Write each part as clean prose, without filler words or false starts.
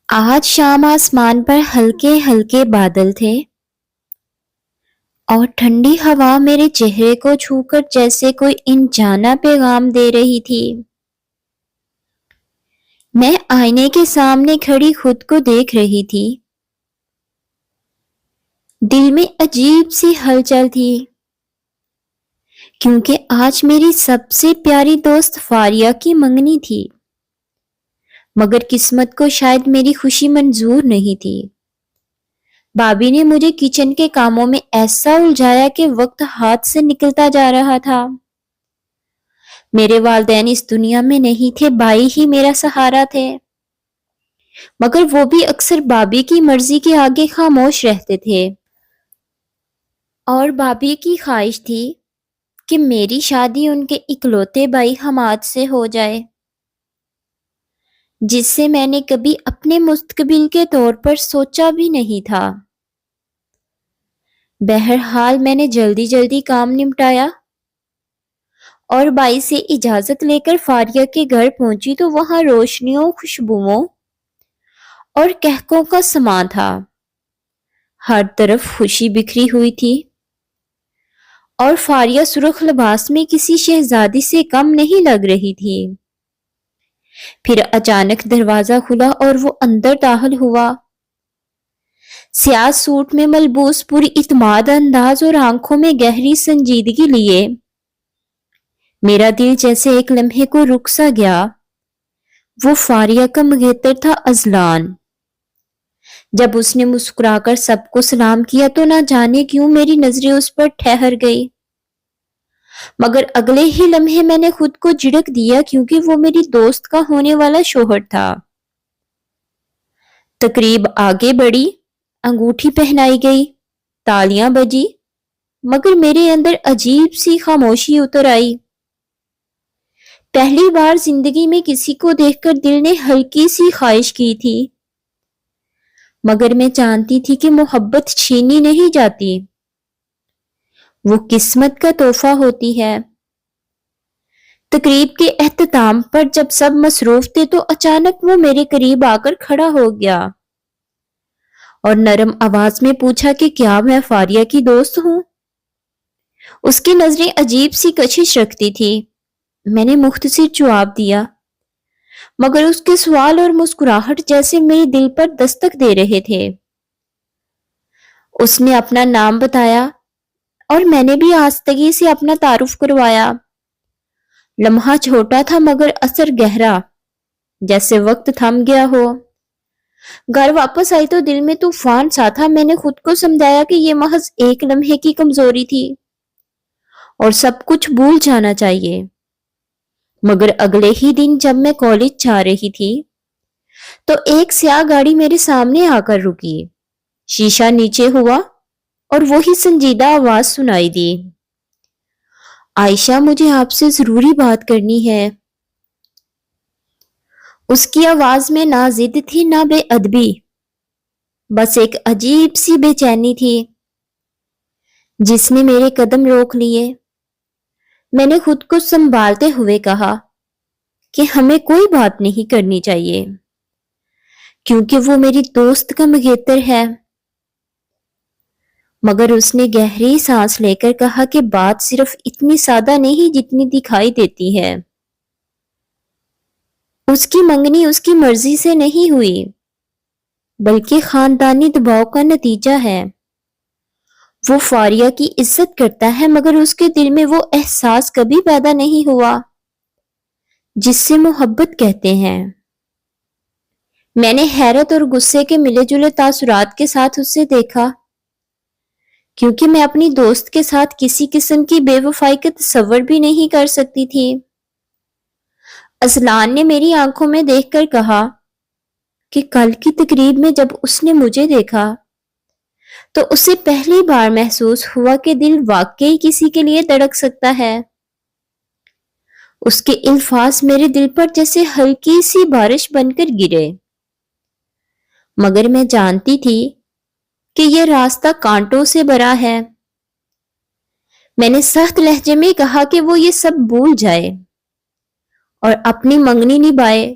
آج شام آسمان پر ہلکے ہلکے بادل تھے اور ٹھنڈی ہوا میرے چہرے کو چھو کر جیسے کوئی انجانا پیغام دے رہی تھی۔ میں آئینے کے سامنے کھڑی خود کو دیکھ رہی تھی۔ دل میں عجیب سی ہلچل تھی کیونکہ آج میری سب سے پیاری دوست فاریہ کی منگنی تھی، مگر قسمت کو شاید میری خوشی منظور نہیں تھی۔ بابی نے مجھے کچن کے کاموں میں ایسا الجھایا کہ وقت ہاتھ سے نکلتا جا رہا تھا۔ میرے والدین اس دنیا میں نہیں تھے، بھائی ہی میرا سہارا تھے، مگر وہ بھی اکثر بابی کی مرضی کے آگے خاموش رہتے تھے۔ اور بابی کی خواہش تھی کہ میری شادی ان کے اکلوتے بھائی حماد سے ہو جائے، جس سے میں نے کبھی اپنے مستقبل کے طور پر سوچا بھی نہیں تھا۔ بہرحال میں نے جلدی کام نمٹایا اور بائی سے اجازت لے کر فاریہ کے گھر پہنچی تو وہاں روشنیوں، خوشبوؤں اور کہکوں کا سماں تھا۔ ہر طرف خوشی بکھری ہوئی تھی اور فاریہ سرخ لباس میں کسی شہزادی سے کم نہیں لگ رہی تھی۔ پھر اچانک دروازہ کھلا اور وہ اندر داخل ہوا، سیاہ سوٹ میں ملبوس، پوری اعتماد انداز اور آنکھوں میں گہری سنجیدگی لیے۔ میرا دل جیسے ایک لمحے کو رک سا گیا۔ وہ فاریہ کا مگیتر تھا، اذلان۔ جب اس نے مسکرا کر سب کو سلام کیا تو نہ جانے کیوں میری نظریں اس پر ٹھہر گئی، مگر اگلے ہی لمحے میں نے خود کو جھڑک دیا کیونکہ وہ میری دوست کا ہونے والا شوہر تھا۔ تقریب آگے بڑھی، انگوٹھی پہنائی گئی، تالیاں بجی، مگر میرے اندر عجیب سی خاموشی اتر آئی۔ پہلی بار زندگی میں کسی کو دیکھ کر دل نے ہلکی سی خواہش کی تھی، مگر میں جانتی تھی کہ محبت چھینی نہیں جاتی، وہ قسمت کا تحفہ ہوتی ہے۔ تقریب کے اختتام پر جب سب مصروف تھے تو اچانک وہ میرے قریب آ کر کھڑا ہو گیا اور نرم آواز میں پوچھا کہ کیا میں فاریہ کی دوست ہوں۔ اس کی نظریں عجیب سی کشش رکھتی تھی۔ میں نے مختصر جواب دیا، مگر اس کے سوال اور مسکراہٹ جیسے میرے دل پر دستک دے رہے تھے۔ اس نے اپنا نام بتایا اور میں نے بھی آہستگی سے اپنا تعارف کروایا۔ لمحہ چھوٹا تھا مگر اثر گہرا، جیسے وقت تھم گیا ہو۔ گھر واپس آئی تو دل میں طوفان سا تھا۔ میں نے خود کو سمجھایا کہ یہ محض ایک لمحے کی کمزوری تھی اور سب کچھ بھول جانا چاہیے، مگر اگلے ہی دن جب میں کالج جا رہی تھی تو ایک سیاہ گاڑی میرے سامنے آ کر رکی۔ شیشہ نیچے ہوا اور وہی سنجیدہ آواز سنائی دی، عائشہ مجھے آپ سے ضروری بات کرنی ہے۔ اس کی آواز میں نہ ضد تھی نہ بے ادبی، بس ایک عجیب سی بے چینی تھی جس نے میرے قدم روک لیے۔ میں نے خود کو سنبھالتے ہوئے کہا کہ ہمیں کوئی بات نہیں کرنی چاہیے کیونکہ وہ میری دوست کا مگیتر ہے، مگر اس نے گہری سانس لے کر کہا کہ بات صرف اتنی سادہ نہیں جتنی دکھائی دیتی ہے۔ اس کی منگنی اس کی مرضی سے نہیں ہوئی بلکہ خاندانی دباؤ کا نتیجہ ہے۔ وہ فاریہ کی عزت کرتا ہے مگر اس کے دل میں وہ احساس کبھی پیدا نہیں ہوا جس سے محبت کہتے ہیں۔ میں نے حیرت اور غصے کے ملے جلے تاثرات کے ساتھ اسے دیکھا کیونکہ میں اپنی دوست کے ساتھ کسی قسم کی بے وفائی کا تصور بھی نہیں کر سکتی تھی۔ اذلان نے میری آنکھوں میں دیکھ کر کہا کہ کل کی تقریب میں جب اس نے مجھے دیکھا تو اسے پہلی بار محسوس ہوا کہ دل واقعی کسی کے لیے دھڑک سکتا ہے۔ اس کے الفاظ میرے دل پر جیسے ہلکی سی بارش بن کر گرے، مگر میں جانتی تھی کہ یہ راستہ کانٹوں سے بھرا ہے۔ میں نے سخت لہجے میں کہا کہ وہ یہ سب بھول جائے اور اپنی منگنی نبھائے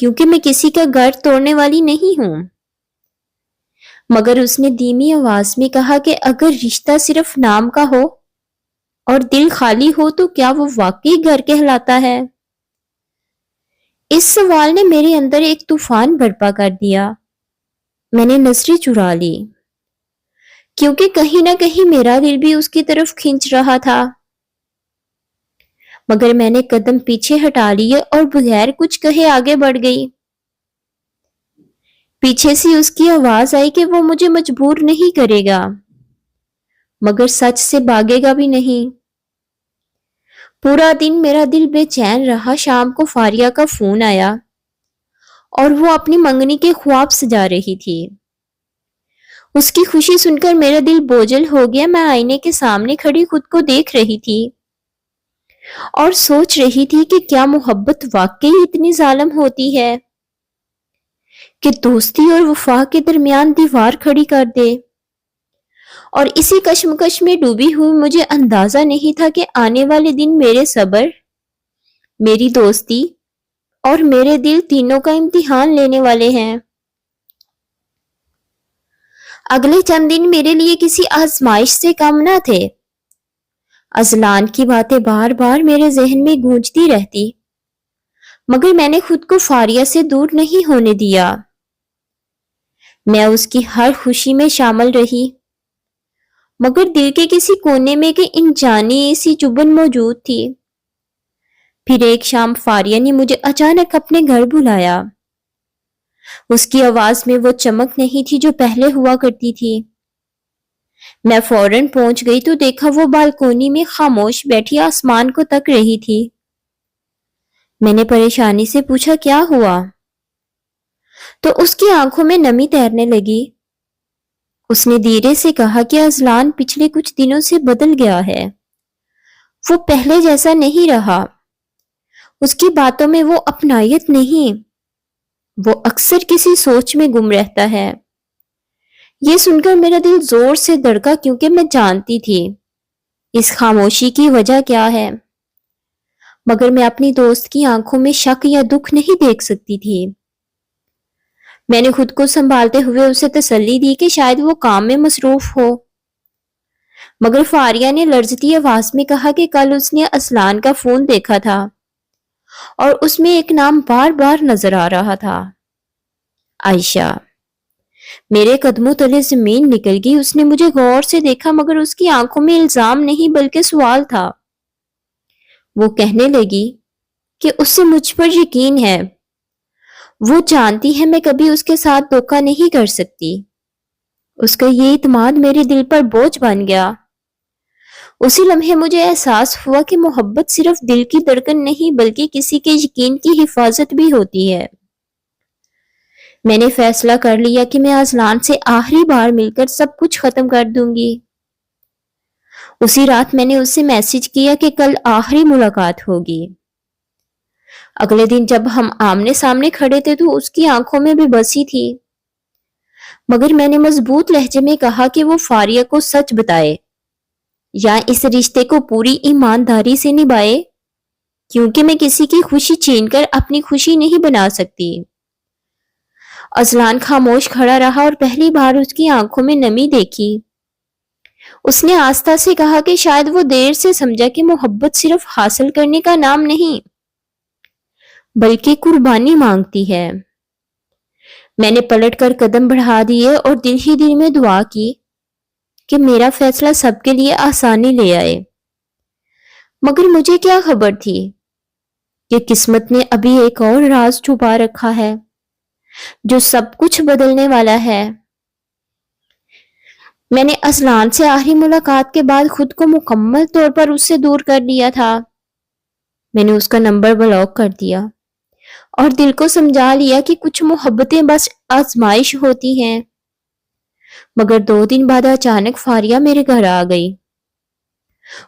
کیونکہ میں کسی کا گھر توڑنے والی نہیں ہوں۔ مگر اس نے دھیمی آواز میں کہا کہ اگر رشتہ صرف نام کا ہو اور دل خالی ہو تو کیا وہ واقعی گھر کہلاتا ہے؟ اس سوال نے میرے اندر ایک طوفان برپا کر دیا۔ میں نے نظریں چرا لی کیونکہ کہیں نہ کہیں میرا دل بھی اس کی طرف کھنچ رہا تھا، مگر میں نے قدم پیچھے ہٹا لیے اور بغیر کچھ کہے آگے بڑھ گئی۔ پیچھے سے اس کی آواز آئی کہ وہ مجھے مجبور نہیں کرے گا، مگر سچ سے بھاگے گا بھی نہیں۔ پورا دن میرا دل بے چین رہا۔ شام کو فاریہ کا فون آیا اور وہ اپنی منگنی کے خواب سجا رہی تھی۔ اس کی خوشی سن کر میرا دل بوجھل ہو گیا۔ میں آئینے کے سامنے کھڑی خود کو دیکھ رہی تھی اور سوچ رہی تھی کہ کیا محبت واقعی اتنی ظالم ہوتی ہے کہ دوستی اور وفا کے درمیان دیوار کھڑی کر دے۔ اور اسی کشمکش میں ڈوبی ہوئی مجھے اندازہ نہیں تھا کہ آنے والے دن میرے صبر، میری دوستی اور میرے دل تینوں کا امتحان لینے والے ہیں۔ اگلے چند دن میرے لیے کسی آزمائش سے کم نہ تھے۔ اذلان کی باتیں بار بار میرے ذہن میں گونجتی رہتی، مگر میں نے خود کو فاریہ سے دور نہیں ہونے دیا۔ میں اس کی ہر خوشی میں شامل رہی، مگر دل کے کسی کونے میں کہ انجانی سی چبھن موجود تھی۔ پھر ایک شام فاریہ نے مجھے اچانک اپنے گھر بلایا۔ اس کی آواز میں وہ چمک نہیں تھی جو پہلے ہوا کرتی تھی۔ میں فوراً پہنچ گئی تو دیکھا وہ بالکونی میں خاموش بیٹھی آسمان کو تک رہی تھی۔ میں نے پریشانی سے پوچھا کیا ہوا؟ تو اس کی آنکھوں میں نمی تیرنے لگی۔ اس نے دھیرے سے کہا کہ اذلان پچھلے کچھ دنوں سے بدل گیا ہے۔ وہ پہلے جیسا نہیں رہا۔ اس کی باتوں میں وہ اپنائیت نہیں، وہ اکثر کسی سوچ میں گم رہتا ہے۔ یہ سن کر میرا دل زور سے دھڑکا کیونکہ میں جانتی تھی اس خاموشی کی وجہ کیا ہے، مگر میں اپنی دوست کی آنکھوں میں شک یا دکھ نہیں دیکھ سکتی تھی۔ میں نے خود کو سنبھالتے ہوئے اسے تسلی دی کہ شاید وہ کام میں مصروف ہو، مگر فاریہ نے لرزتی آواز میں کہا کہ کل اس نے اذلان کا فون دیکھا تھا اور اس میں ایک نام بار بار نظر آ رہا تھا، عائشہ۔ میرے قدموں تلے زمین نکل گئی۔ اس نے مجھے غور سے دیکھا، مگر اس کی آنکھوں میں الزام نہیں بلکہ سوال تھا۔ وہ کہنے لگی کہ اس سے مجھ پر یقین ہے، وہ جانتی ہے میں کبھی اس کے ساتھ دھوکہ نہیں کر سکتی۔ اس کا یہ اعتماد میرے دل پر بوجھ بن گیا۔ اسی لمحے مجھے احساس ہوا کہ محبت صرف دل کی دھڑکن نہیں بلکہ کسی کے یقین کی حفاظت بھی ہوتی ہے۔ میں نے فیصلہ کر لیا کہ میں اذلان سے آخری بار مل کر سب کچھ ختم کر دوں گی۔ اسی رات میں نے اس سے میسج کیا کہ کل آخری ملاقات ہوگی۔ اگلے دن جب ہم آمنے سامنے کھڑے تھے تو اس کی آنکھوں میں بے بسی تھی، مگر میں نے مضبوط لہجے میں کہا کہ وہ فاریہ کو سچ بتائے یا اس رشتے کو پوری ایمانداری سے نبھائے، کیونکہ میں کسی کی خوشی چھین کر اپنی خوشی نہیں بنا سکتی۔ اذلان خاموش کھڑا رہا اور پہلی بار اس کی آنکھوں میں نمی دیکھی۔ اس نے آستہ سے کہا کہ شاید وہ دیر سے سمجھا کہ محبت صرف حاصل کرنے کا نام نہیں بلکہ قربانی مانگتی ہے۔ میں نے پلٹ کر قدم بڑھا دیے اور دل ہی دل میں دعا کی کہ میرا فیصلہ سب کے لیے آسانی لے آئے، مگر مجھے کیا خبر تھی کہ قسمت نے ابھی ایک اور راز چھپا رکھا ہے جو سب کچھ بدلنے والا ہے۔ میں نے اذلان سے آخری ملاقات کے بعد خود کو مکمل طور پر اس سے دور کر لیا تھا۔ میں نے اس کا نمبر بلاک کر دیا اور دل کو سمجھا لیا کہ کچھ محبتیں بس آزمائش ہوتی ہیں۔ مگر 2 دن بعد اچانک فاریہ میرے گھر آ گئی۔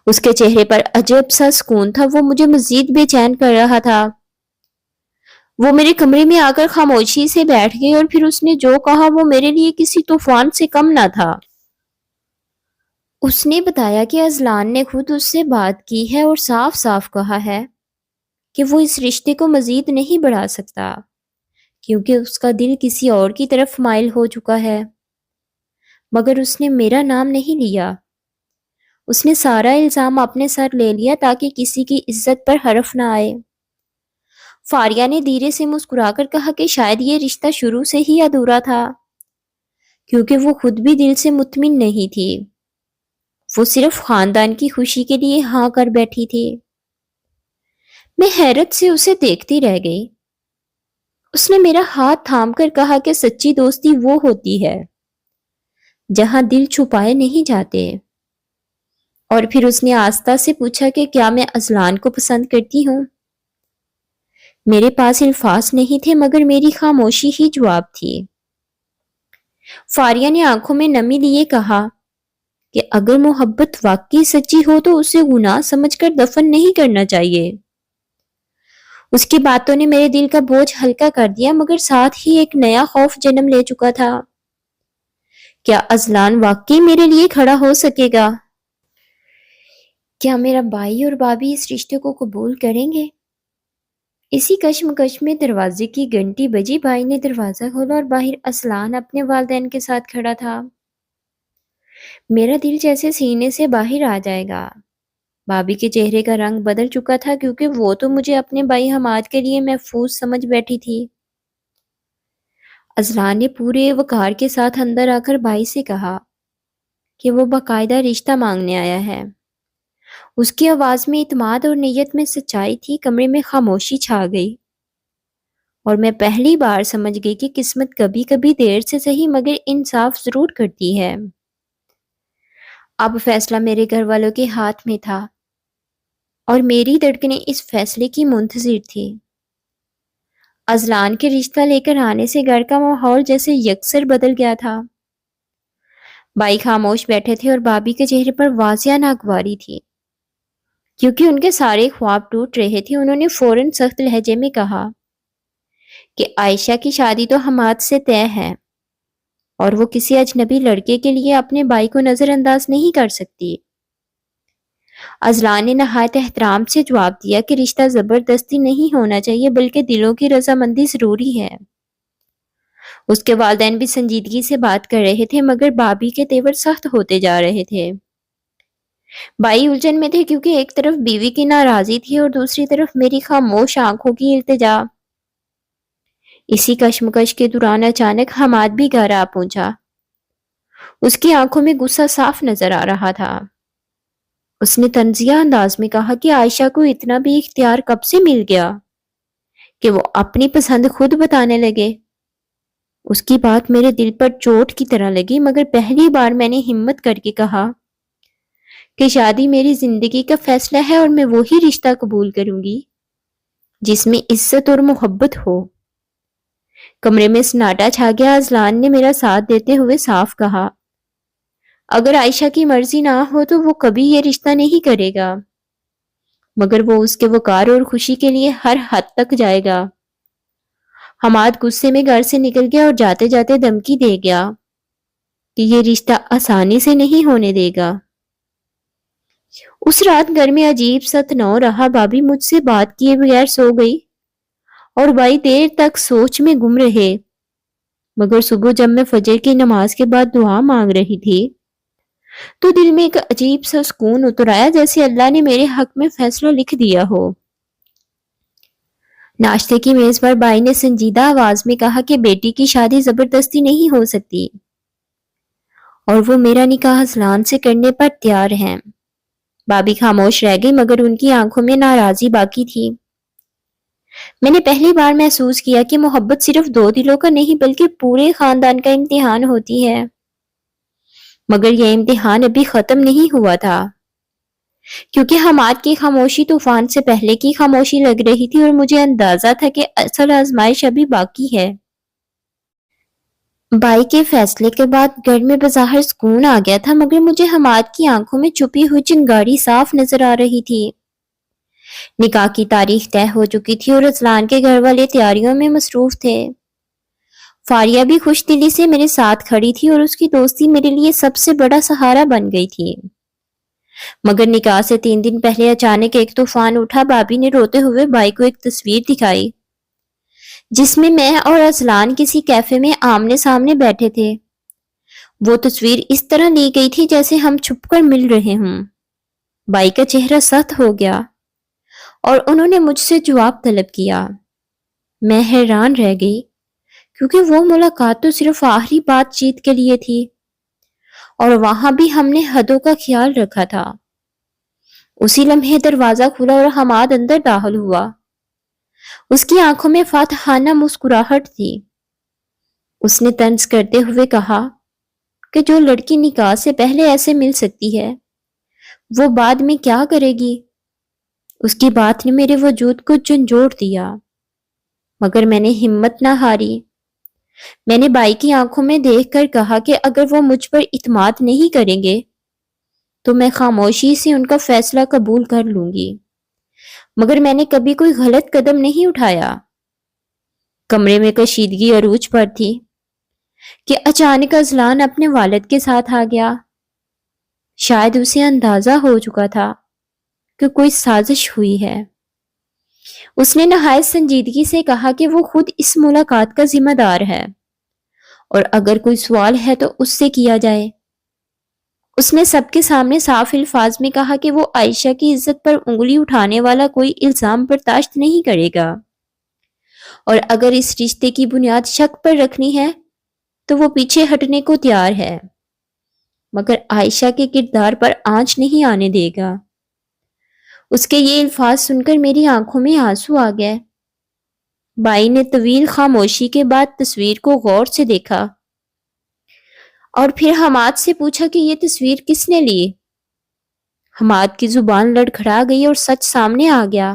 اس کے چہرے پر عجب سا سکون تھا، وہ مجھے مزید بے چین کر رہا تھا۔ وہ میرے کمرے میں آ کر خاموشی سے بیٹھ گئی اور پھر اس نے جو کہا وہ میرے لیے کسی طوفان سے کم نہ تھا۔ اس نے بتایا کہ اذلان نے خود اس سے بات کی ہے اور صاف صاف کہا ہے کہ وہ اس رشتے کو مزید نہیں بڑھا سکتا۔ کیونکہ اس کا دل کسی اور کی طرف مائل ہو چکا ہے، مگر اس نے میرا نام نہیں لیا۔ اس نے سارا الزام اپنے سر لے لیا تاکہ کسی کی عزت پر حرف نہ آئے۔ فاریہ نے دھیرے سے مسکرا کر کہا کہ شاید یہ رشتہ شروع سے ہی ادھورا تھا، کیونکہ وہ خود بھی دل سے مطمئن نہیں تھی۔ وہ صرف خاندان کی خوشی کے لیے ہاں کر بیٹھی تھی۔ میں حیرت سے اسے دیکھتی رہ گئی۔ اس نے میرا ہاتھ تھام کر کہا کہ سچی دوستی وہ ہوتی ہے جہاں دل چھپائے نہیں جاتے۔ اور پھر اس نے آستہ سے پوچھا کہ کیا میں اذلان کو پسند کرتی ہوں؟ میرے پاس الفاظ نہیں تھے مگر میری خاموشی ہی جواب تھی۔ فاریہ نے آنکھوں میں نمی لیے کہا کہ اگر محبت واقعی سچی ہو تو اسے گناہ سمجھ کر دفن نہیں کرنا چاہیے۔ اس کی باتوں نے میرے دل کا بوجھ ہلکا کر دیا مگر ساتھ ہی ایک نیا خوف جنم لے چکا تھا۔ کیا اذلان واقعی میرے لیے کھڑا ہو سکے گا؟ کیا میرا بھائی اور بھابھی اس رشتے کو قبول کریں گے؟ اسی کشمکش میں دروازے کی گھنٹی بجی۔ بھائی نے دروازہ کھولا اور باہر اذلان اپنے والدین کے ساتھ کھڑا تھا۔ میرا دل جیسے سینے سے باہر آ جائے گا۔ بھابھی کے چہرے کا رنگ بدل چکا تھا کیونکہ وہ تو مجھے اپنے بھائی حماد کے لیے محفوظ سمجھ بیٹھی تھی۔ اذلان نے پورے وقار کے ساتھ اندر آ کر بھائی سے کہا کہ وہ باقاعدہ رشتہ مانگنے آیا ہے۔ اس کی آواز میں اعتماد اور نیت میں سچائی تھی۔ کمرے میں خاموشی چھا گئی اور میں پہلی بار سمجھ گئی کہ قسمت کبھی کبھی دیر سے صحیح مگر انصاف ضرور کرتی ہے۔ اب فیصلہ میرے گھر والوں کے ہاتھ میں تھا اور میری دھڑکنیں اس فیصلے کی منتظر تھی۔ اذلان کے رشتہ لے کر آنے سے گھر کا ماحول جیسے یکسر بدل گیا تھا۔ بھائی خاموش بیٹھے تھے اور بھابھی کے چہرے پر واضح ناگواری تھی کیونکہ ان کے سارے خواب ٹوٹ رہے تھے۔ انہوں نے فوراً سخت لہجے میں کہا کہ عائشہ کی شادی تو حماد سے طے ہے اور وہ کسی اجنبی لڑکے کے لیے اپنے بھائی کو نظر انداز نہیں کر سکتی۔ اذلان نے نہایت احترام سے جواب دیا کہ رشتہ زبردستی نہیں ہونا چاہیے بلکہ دلوں کی رضامندی ضروری ہے۔ اس کے والدین بھی سنجیدگی سے بات کر رہے تھے مگر بھابھی کے تیور سخت ہوتے جا رہے تھے۔ بھائی الجھن میں تھے کیونکہ ایک طرف بیوی کی ناراضی تھی اور دوسری طرف میری خاموش آنکھوں کی التجا۔ اسی کشمکش کے دوران اچانک حماد بھی گھر آ پہنچا۔ اس کی آنکھوں میں غصہ صاف نظر آ رہا تھا۔ اس نے طنزیہ انداز میں کہا کہ عائشہ کو اتنا بھی اختیار کب سے مل گیا کہ وہ اپنی پسند خود بتانے لگے۔ اس کی بات میرے دل پر چوٹ کی طرح لگی مگر پہلی بار میں نے ہمت کر کے کہا کہ شادی میری زندگی کا فیصلہ ہے اور میں وہی رشتہ قبول کروں گی جس میں عزت اور محبت ہو۔ کمرے میں سناٹا چھا گیا۔ اذلان نے میرا ساتھ دیتے ہوئے صاف کہا اگر عائشہ کی مرضی نہ ہو تو وہ کبھی یہ رشتہ نہیں کرے گا مگر وہ اس کے وقار اور خوشی کے لیے ہر حد تک جائے گا۔ حماد غصے میں گھر سے نکل گیا اور جاتے جاتے دھمکی دے گیا کہ یہ رشتہ آسانی سے نہیں ہونے دے گا۔ اس رات گھر میں عجیب سا تناؤ رہا۔ بھابھی مجھ سے بات کیے بغیر سو گئی اور بھائی دیر تک سوچ میں گم رہے مگر صبح جب میں فجر کی نماز کے بعد دعا مانگ رہی تھی تو دل میں ایک عجیب سا سکون اتر آیا جیسے اللہ نے میرے حق میں فیصلہ لکھ دیا ہو۔ ناشتے کی میز پر بھائی نے سنجیدہ آواز میں کہا کہ بیٹی کی شادی زبردستی نہیں ہو سکتی اور وہ میرا نکاح اذلان سے کرنے پر تیار ہیں۔ بھابھی خاموش رہ گئی مگر ان کی آنکھوں میں ناراضی باقی تھی۔ میں نے پہلی بار محسوس کیا کہ محبت صرف دو دلوں کا نہیں بلکہ پورے خاندان کا امتحان ہوتی ہے، مگر یہ امتحان ابھی ختم نہیں ہوا تھا کیونکہ حماد کی خاموشی طوفان سے پہلے کی خاموشی لگ رہی تھی اور مجھے اندازہ تھا کہ اصل آزمائش ابھی باقی ہے۔ بھائی کے فیصلے کے بعد گھر میں بظاہر سکون آ گیا تھا مگر مجھے حماد کی آنکھوں میں چھپی ہوئی چنگاری صاف نظر آ رہی تھی۔ نکاح کی تاریخ طے ہو چکی تھی اور اذلان کے گھر والے تیاریوں میں مصروف تھے۔ فاریہ بھی خوش دلی سے میرے ساتھ کھڑی تھی اور اس کی دوستی میرے لیے سب سے بڑا سہارا بن گئی تھی۔ مگر نکاح سے 3 دن پہلے اچانک ایک طوفان اٹھا۔ بھابھی نے روتے ہوئے بھائی کو ایک تصویر دکھائی جس میں میں اور اذلان کسی کیفے میں آمنے سامنے بیٹھے تھے۔ وہ تصویر اس طرح لی گئی تھی جیسے ہم چھپ کر مل رہے ہوں۔ بائی کا چہرہ سخت ہو گیا اور انہوں نے مجھ سے جواب طلب کیا۔ میں حیران رہ گئی کیونکہ وہ ملاقات تو صرف آخری بات چیت کے لیے تھی اور وہاں بھی ہم نے حدوں کا خیال رکھا تھا۔ اسی لمحے دروازہ کھلا اور حماد اندر داخل ہوا۔ اس کی آنکھوں میں فاتحانہ مسکراہٹ تھی۔ اس نے طنز کرتے ہوئے کہا کہ جو لڑکی نکاح سے پہلے ایسے مل سکتی ہے وہ بعد میں کیا کرے گی؟ اس کی بات نے میرے وجود کو جھنجھوڑ دیا، مگر میں نے ہمت نہ ہاری۔ میں نے بائی کی آنکھوں میں دیکھ کر کہا کہ اگر وہ مجھ پر اعتماد نہیں کریں گے تو میں خاموشی سے ان کا فیصلہ قبول کر لوں گی، مگر میں نے کبھی کوئی غلط قدم نہیں اٹھایا۔ کمرے میں کشیدگی عروج پر تھی کہ اچانک اذلان اپنے والد کے ساتھ آ گیا۔ شاید اسے اندازہ ہو چکا تھا کہ کوئی سازش ہوئی ہے۔ اس نے نہایت سنجیدگی سے کہا کہ وہ خود اس ملاقات کا ذمہ دار ہے اور اگر کوئی سوال ہے تو اس سے کیا جائے۔ اس نے سب کے سامنے صاف الفاظ میں کہا کہ وہ عائشہ کی عزت پر انگلی اٹھانے والا کوئی الزام برداشت نہیں کرے گا، اور اگر اس رشتے کی بنیاد شک پر رکھنی ہے تو وہ پیچھے ہٹنے کو تیار ہے، مگر عائشہ کے کردار پر آنچ نہیں آنے دے گا۔ اس کے یہ الفاظ سن کر میری آنکھوں میں آنسو آ گئے۔ بائی نے طویل خاموشی کے بعد تصویر کو غور سے دیکھا اور پھر حماد سے پوچھا کہ یہ تصویر کس نے لی؟ حماد کی زبان لڑکھڑا گئی اور سچ سامنے آ گیا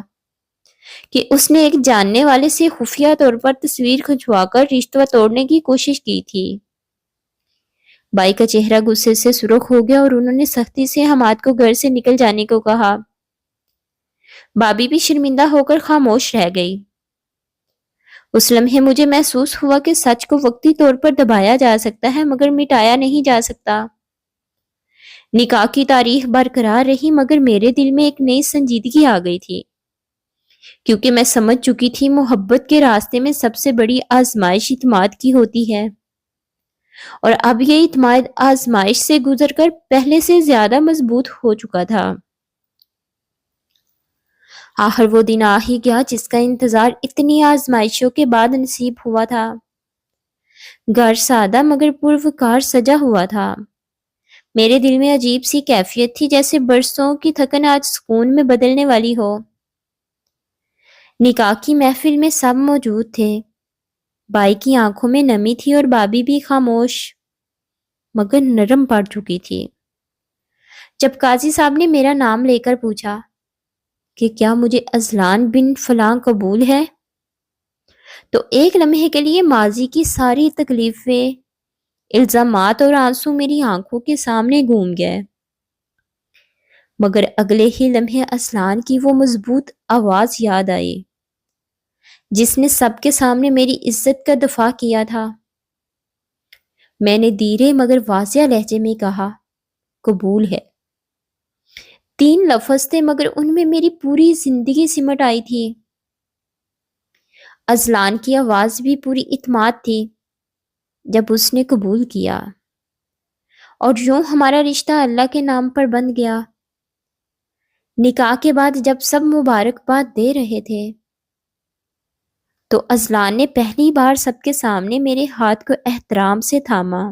کہ اس نے ایک جاننے والے سے خفیہ طور پر تصویر کھنچوا کر رشتہ توڑنے کی کوشش کی تھی۔ بائی کا چہرہ غصے سے سرخ ہو گیا اور انہوں نے سختی سے حماد کو گھر سے نکل جانے کو کہا۔ بابی بھی شرمندہ ہو کر خاموش رہ گئی۔ اس لمحے مجھے محسوس ہوا کہ سچ کو وقتی طور پر دبایا جا سکتا ہے مگر مٹایا نہیں جا سکتا۔ نکاح کی تاریخ برقرار رہی مگر میرے دل میں ایک نئی سنجیدگی آ گئی تھی، کیونکہ میں سمجھ چکی تھی محبت کے راستے میں سب سے بڑی آزمائش اعتماد کی ہوتی ہے، اور اب یہ اعتماد آزمائش سے گزر کر پہلے سے زیادہ مضبوط ہو چکا تھا۔ آخر وہ دن آ ہی گیا جس کا انتظار اتنی آزمائشوں کے بعد نصیب ہوا تھا۔ گھر سادہ مگر پروکار سجا ہوا تھا۔ میرے دل میں عجیب سی کیفیت تھی جیسے برسوں کی تھکن آج سکون میں بدلنے والی ہو۔ نکاح کی محفل میں سب موجود تھے۔ بائی کی آنکھوں میں نمی تھی اور بابی بھی خاموش مگر نرم پڑ چکی تھی۔ جب قاضی صاحب نے میرا نام لے کر پوچھا کہ کیا مجھے اذلان بن فلاں قبول ہے، تو ایک لمحے کے لیے ماضی کی ساری تکلیفیں، الزامات اور آنسو میری آنکھوں کے سامنے گھوم گئے، مگر اگلے ہی لمحے اذلان کی وہ مضبوط آواز یاد آئی جس نے سب کے سامنے میری عزت کا دفاع کیا تھا۔ میں نے دھیرے مگر واضح لہجے میں کہا، قبول ہے۔ 3 لفظ تھے مگر ان میں میری پوری زندگی سمٹ آئی تھی۔ اذلان کی آواز بھی پوری اعتماد تھی جب اس نے قبول کیا، اور یوں ہمارا رشتہ اللہ کے نام پر بن گیا۔ نکاح کے بعد جب سب مبارکباد دے رہے تھے تو اذلان نے پہلی بار سب کے سامنے میرے ہاتھ کو احترام سے تھاما۔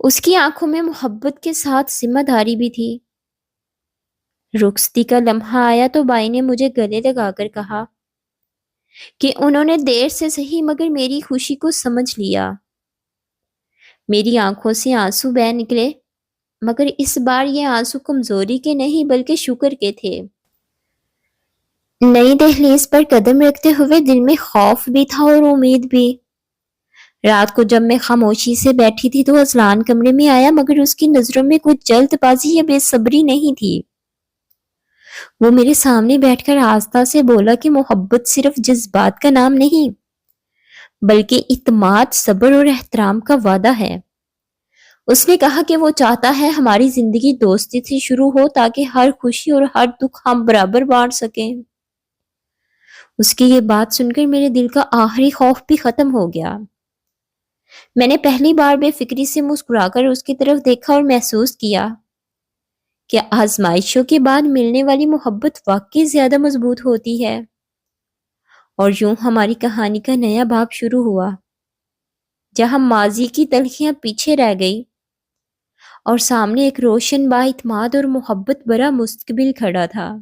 اس کی آنکھوں میں محبت کے ساتھ ذمہ داری بھی تھی۔ رخصتی کا لمحہ آیا تو بائی نے مجھے گلے لگا کر کہا کہ انہوں نے دیر سے صحیح مگر میری خوشی کو سمجھ لیا۔ میری آنکھوں سے آنسو بہہ نکلے، مگر اس بار یہ آنسو کمزوری کے نہیں بلکہ شکر کے تھے۔ نئی دہلیز پر قدم رکھتے ہوئے دل میں خوف بھی تھا اور امید بھی۔ رات کو جب میں خاموشی سے بیٹھی تھی تو اذلان کمرے میں آیا، مگر اس کی نظروں میں کچھ جلد بازی یا بے صبری نہیں تھی۔ وہ میرے سامنے بیٹھ کر آہستہ سے بولا کہ محبت صرف جذبات کا نام نہیں بلکہ اعتماد، صبر اور احترام کا وعدہ ہے۔ اس نے کہا کہ وہ چاہتا ہے ہماری زندگی دوستی سے شروع ہو تاکہ ہر خوشی اور ہر دکھ ہم برابر بانٹ سکیں۔ اس کی یہ بات سن کر میرے دل کا آخری خوف بھی ختم ہو گیا۔ میں نے پہلی بار بے فکری سے مسکرا کر اس کی طرف دیکھا اور محسوس کیا کہ آزمائشوں کے بعد ملنے والی محبت واقعی زیادہ مضبوط ہوتی ہے۔ اور یوں ہماری کہانی کا نیا باب شروع ہوا، جہاں ماضی کی تلخیاں پیچھے رہ گئی اور سامنے ایک روشن با اعتماد اور محبت بھرا مستقبل کھڑا تھا۔